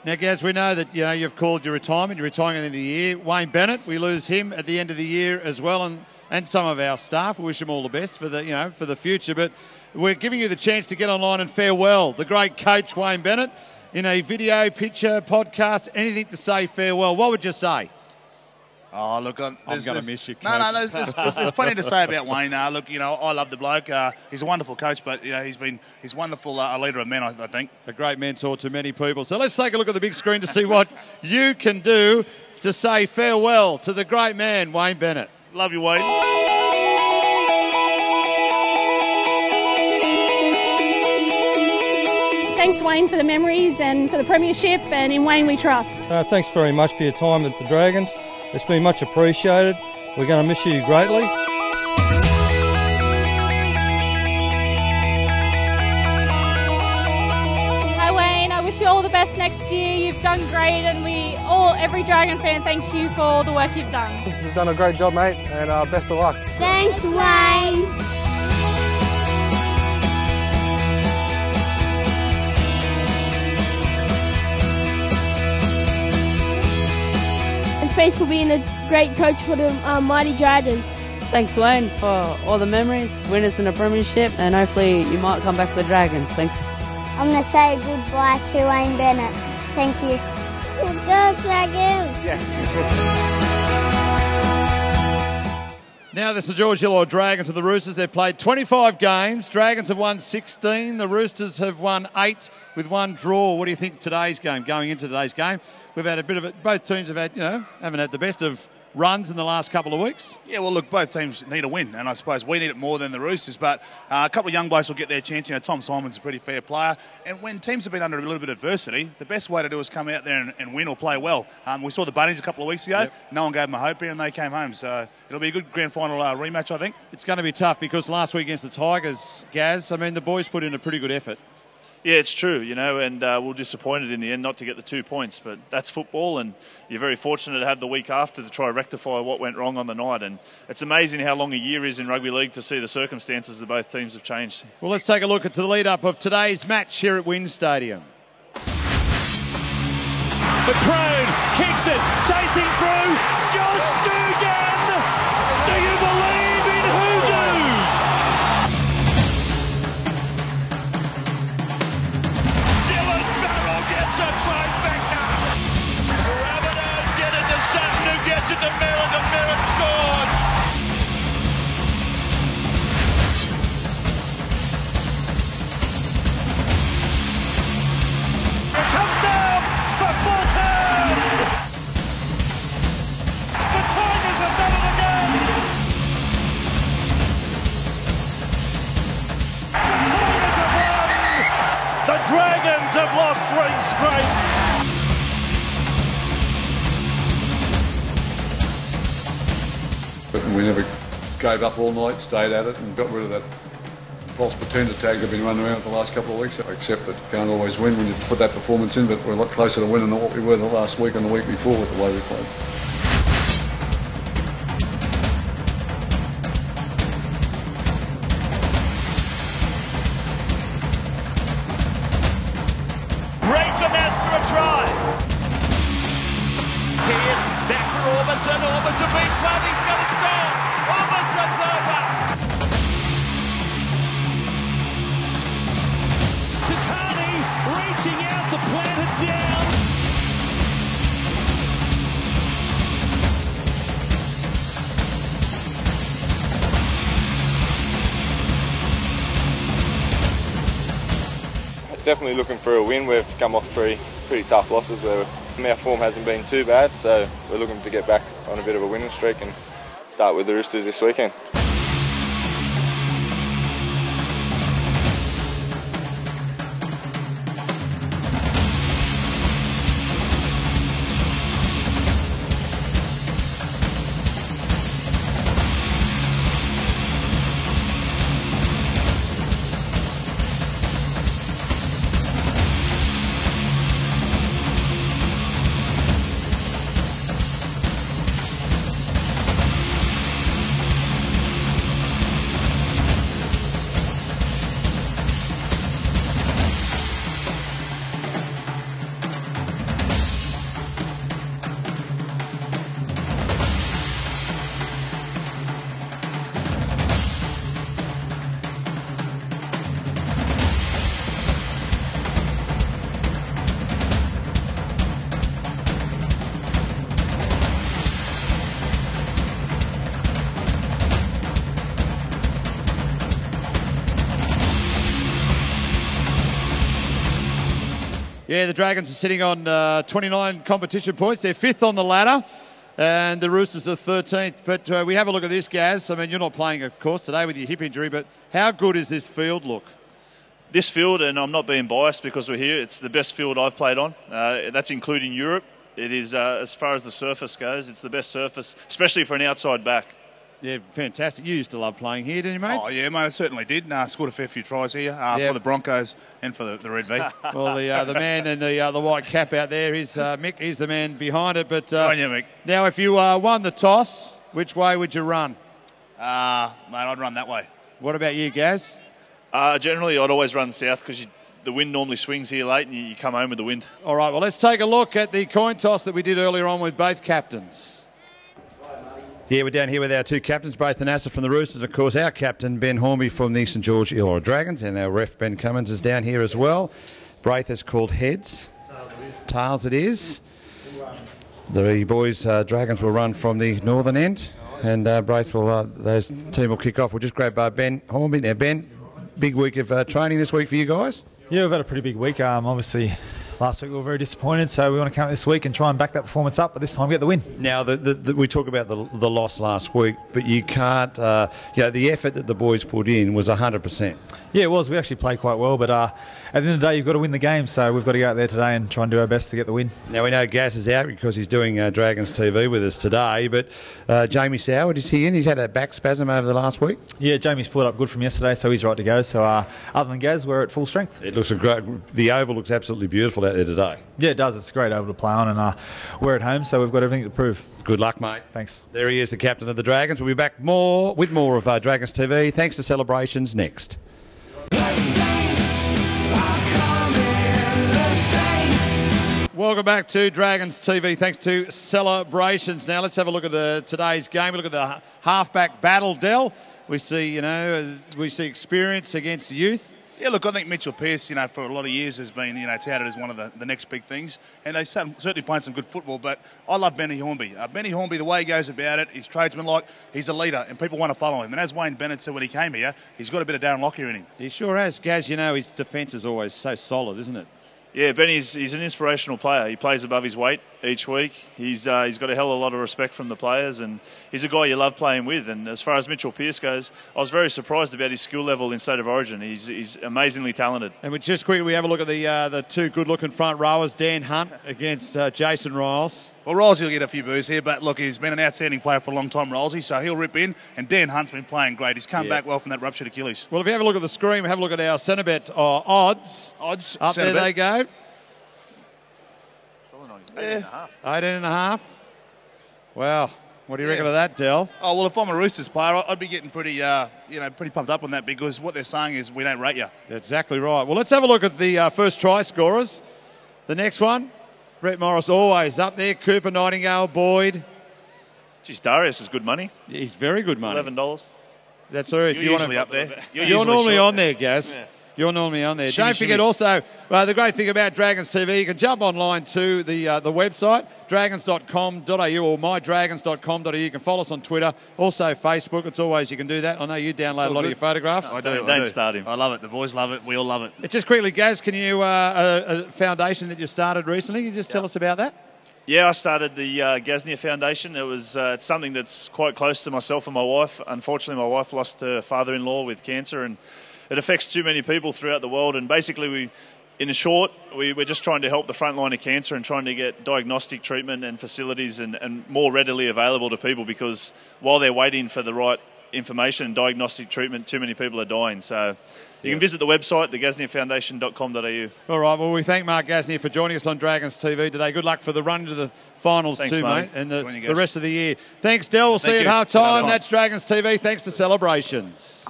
Now, Gaz, we know that you've called your retirement. You're retiring at the end of the year. Wayne Bennett, we lose him at the end of the year as well, and some of our staff. We wish him all the best for the future. But we're giving you the chance to get online and farewell the great coach Wayne Bennett in a video, picture, podcast, anything to say farewell. What would you say? Oh, look, I'm going to miss you, Coach. No, there's plenty to say about Wayne. Look, I love the bloke. He's a wonderful coach, but he's wonderful, a leader of men, I think. A great mentor to many people. So let's take a look at the big screen to see what you can do to say farewell to the great man, Wayne Bennett. Love you, Wayne. Thanks, Wayne, for the memories and for the premiership, and in Wayne we trust. Thanks very much for your time at the Dragons. It's been much appreciated. We're going to miss you greatly. Hi, Wayne. I wish you all the best next year. You've done great, and every Dragon fan thanks you for all the work you've done. You've done a great job, mate, and best of luck. Thanks, Wayne. Thanks for being a great coach for the Mighty Dragons. Thanks, Wayne, for all the memories, winners in the premiership, and hopefully you might come back to the Dragons. Thanks. I'm going to say goodbye to Wayne Bennett. Thank you. Go Dragons! Yeah. Now the St George Illawarra Dragons and the Roosters, they've played 25 games. Dragons have won 16. The Roosters have won 8 with 1 draw. What do you think of today's game, going into today's game? We've had a bit of it. Both teams have had, haven't had the best of runs in the last couple of weeks. Yeah, well, look, both teams need a win, and I suppose we need it more than the Roosters, but a couple of young blokes will get their chance. Tom Simon's a pretty fair player, and when teams have been under a little bit of adversity, the best way to do is come out there and win or play well. We saw the Bunnies a couple of weeks ago. Yep. No one gave them a hope here, and they came home, so it'll be a good grand final rematch, I think. It's going to be tough because last week against the Tigers, Gaz, the boys put in a pretty good effort. Yeah, it's true, and we're disappointed in the end not to get the 2 points, but that's football, and you're very fortunate to have the week after to try to rectify what went wrong on the night, and it's amazing how long a year is in rugby league to see the circumstances of both teams have changed. Well, let's take a look at the lead-up of today's match here at Wynn Stadium. McCrone kicks it, chasing through, Josh Dugan! Do you believe in hoodoos? Dylan Farrell gets a trifecta! Rabbitohs get it to Sutton, who gets it to Merritt, and Merritt scored! It comes down for Fulton! The Tigers have done it again! The Tigers have won! The Dragons have lost 3 straight! We never gave up all night, stayed at it and got rid of that false pretender tag that's been running around for the last couple of weeks. I accept that you can't always win when you put that performance in, but we're a lot closer to winning than what we were the last week and the week before with the way we played. Great finesse for a try. Here's back for Orbison. Orbison being played. He's got it down. Orbison's over. Takani reaching out to plant it down. Definitely looking for a win. We've come off 3 pretty tough losses where our form hasn't been too bad, so we're looking to get back on a bit of a winning streak and start with the Roosters this weekend. Yeah, the Dragons are sitting on 29 competition points. They're 5th on the ladder, and the Roosters are 13th. But we have a look at this, Gaz. I mean, you're not playing, of course, today with your hip injury, but how good is this field look? This field, and I'm not being biased because we're here, it's the best field I've played on. That's including Europe. It is, as far as the surface goes, it's the best surface, especially for an outside back. Yeah, fantastic. You used to love playing here, didn't you, mate? Oh, yeah, mate, I certainly did. Scored a fair few tries here for the Broncos and for the Red V. Well, the man in the white cap out there is Mick. He's the man behind it. But on you, Mick. Now, if you won the toss, which way would you run? Mate, I'd run that way. What about you, Gaz? Generally, I'd always run south because the wind normally swings here late and you come home with the wind. All right, well, let's take a look at the coin toss that we did earlier on with both captains. Yeah, we're down here with our two captains, Braith and Asa from the Roosters. Of course, our captain, Ben Hornby from the St George Illawarra Dragons, and our ref, Ben Cummins, is down here as well. Braith has called heads. Tails it is. The boys, Dragons, will run from the northern end, and Braith will, those team will kick off. We'll just grab Ben Hornby. Now, Ben, big week of training this week for you guys? Yeah, we've had a pretty big week. Obviously, last week we were very disappointed, so we want to come out this week and try and back that performance up, but this time get the win. Now, we talk about the loss last week, but you can't, the effort that the boys put in was 100%. Yeah, it was. We actually played quite well, but at the end of the day, you've got to win the game, so we've got to go out there today and try and do our best to get the win. Now, we know Gas is out because he's doing Dragons TV with us today, but Jamie Soward, is he in? He's had a back spasm over the last week? Yeah, Jamie's pulled up good from yesterday, so he's right to go. So other than Gaz, we're at full strength. It looks the oval looks absolutely beautiful out there today. Yeah, it does. It's a great oval to play on, and we're at home, so we've got everything to prove. Good luck, mate. Thanks. There he is, the captain of the Dragons. We'll be back with more of Dragons TV. Thanks to Celebrations next. Welcome back to Dragons TV. Thanks to Celebrations. Now let's have a look at today's game. We look at the halfback battle, Dell. We see, we see experience against youth. Yeah, look, I think Mitchell Pearce, for a lot of years has been, touted as one of the next big things. And they certainly playing some good football. But I love Benny Hornby. Benny Hornby, the way he goes about it, he's tradesman-like, he's a leader, and people want to follow him. And as Wayne Bennett said when he came here, he's got a bit of Darren Lockyer in him. He sure has. Gaz, his defence is always so solid, isn't it? Yeah, Benny's an inspirational player. He plays above his weight each week. He's got a hell of a lot of respect from the players, and he's a guy you love playing with. And as far as Mitchell Pearce goes, I was very surprised about his skill level in State of Origin. He's amazingly talented. And we just quickly have a look at the two good-looking front rowers, Dan Hunt against Jason Riles. Well, Rolesy will get a few boos here, but look, he's been an outstanding player for a long time, Rolesy, so he'll rip in. And Dan Hunt's been playing great. He's come back well from that ruptured Achilles. Well, if you have a look at the screen, we have a look at our Centrebet odds. Up there they go. 18.5. Wow. What do you reckon of that, Del? Oh, well, if I'm a Roosters player, I'd be getting pretty pumped up on that because what they're saying is we don't rate you. That's exactly right. Well, let's have a look at the first try scorers. The next one, Brett Morris always up there. Cooper, Nightingale, Boyd. Geez, Darius is good money. Yeah, he's very good money. $11. That's all right. You're usually up there. You're normally on there, Gaz. Yeah. You're normally on there. Don't forget also, the great thing about Dragons TV, you can jump online to the website, dragons.com.au or mydragons.com.au. You can follow us on Twitter, also Facebook. It's always, you can do that. I know you download a lot of your photographs. I do. Don't start him. I love it. The boys love it. We all love it. Just quickly, Gaz, can you, a foundation that you started recently, can you just tell us about that? Yeah, I started the Gasnier Foundation. It's something that's quite close to myself and my wife. Unfortunately, my wife lost her father-in-law with cancer, and it affects too many people throughout the world. And basically, we're just trying to help the front line of cancer and trying to get diagnostic treatment and facilities and more readily available to people, because while they're waiting for the right information and diagnostic treatment, too many people are dying. So you can visit the website, thegasnierfoundation.com.au. All right, well, we thank Mark Gasnier for joining us on Dragons TV today. Good luck for the run to the finals too, mate, and the rest of the year. Thanks, Del. We'll see you at half time. That's Dragons TV. Thanks to Celebrations.